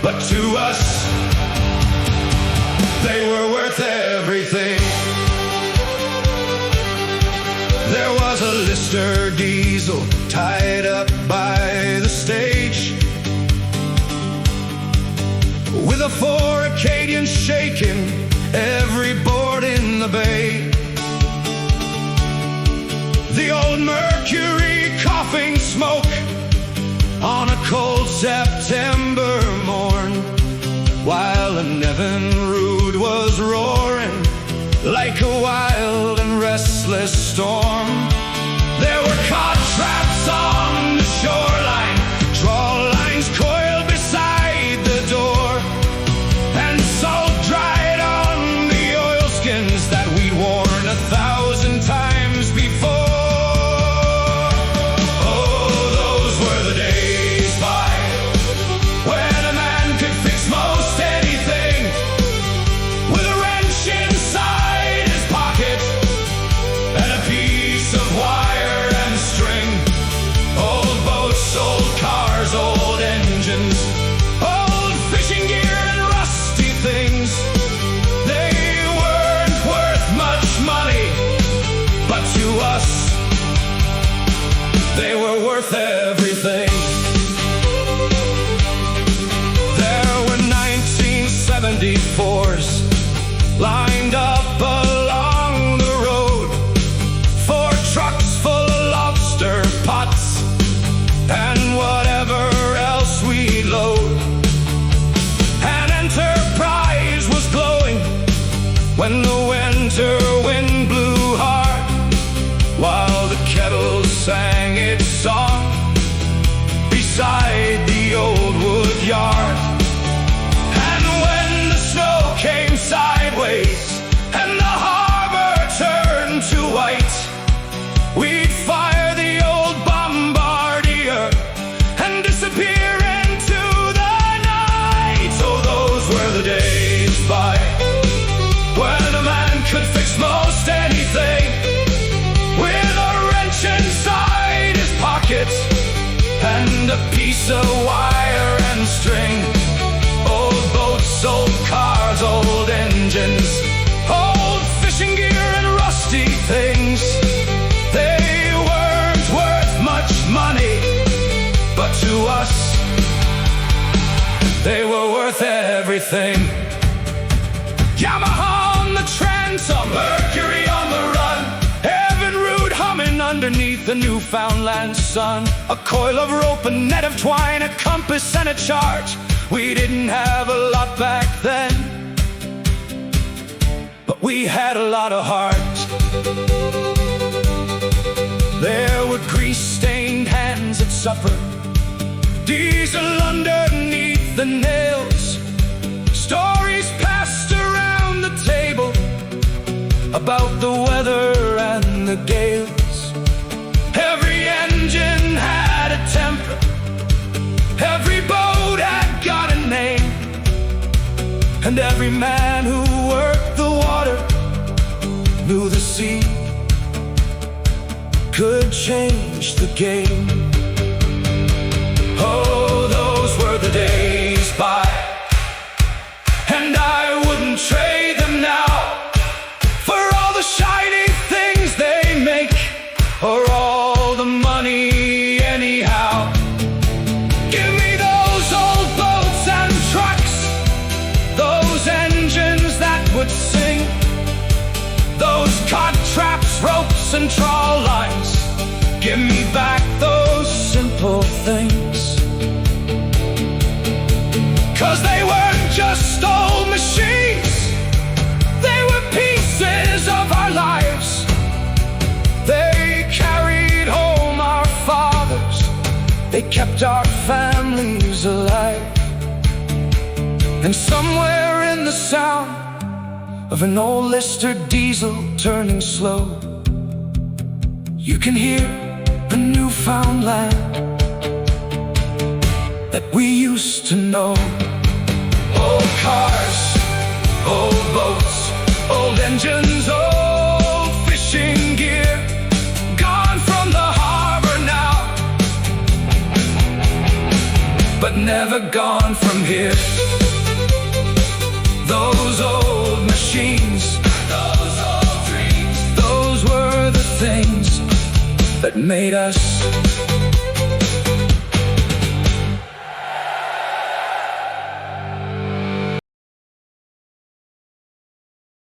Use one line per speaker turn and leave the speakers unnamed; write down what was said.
but to us, they were worth everything. There was a Lister diesel tied up by the stage, with a 4 Acadians shaking every board in the bay. The old Mercury coughing smoke on a cold September morn, while a Nevin Rude was roaring like a wild and restless storm. There were cod traps on the shoreline, trawl lines coiled beside the door, and salt dried on the oilskins that we'd worn 1,000 times before. Oh, those were the days by when a man could fix most anything with a wrench inside his pocket and a piece of wire and string. Old boats, old cars, old engines, old fishing gear and rusty things. They weren't worth much money, but to us, they were worth everything. There were 1974s lined up along the road, 4 trucks full of lobster pots and whatever else we load. An Enterprise was glowing when the winter wind blew hard, while the kettle sang its song beside the old wood yard. And when the snow came sideways and the harbor turned to white, we'd fire the old Bombardier and disappear into the night. Oh, those were the days by when a man could fix most anything with a wrench inside his pocket and a piece of wire and string. Old boats, old cars, old engines, old fishing gear and rusty things. They weren't worth much money, but to us, they were worth everything. Yamaha on the transom, Mercury on the run, Evan Rude humming underneath the Newfoundland sun. A coil of rope, a net of twine, a compass and a chart. We didn't have a lot back then, but we had a lot of heart. There were grease-stained hands at supper, diesel underneath the nails, stories passed around the table about the weather and the gales. Every engine had a temper, every boat had got a name, and every man who worked the water knew the sea could change the game. Oh, those were the days by, and I wouldn't trade them now for all the shiny things they make or all the money anyhow. Give me those old boats and trucks, those engines that would sing, those cod traps, ropes and trawl lines. Give me back those simple things, 'cause they weren't just old machines, they were pieces of our lives. They carried home our fathers, they kept our families alive. And somewhere in the sound of an old Lister diesel turning slow, you can hear a Newfoundland that we used to know. Old cars, old boats, old engines, old fishing gear, gone from the harbor now, but never gone from here. that made us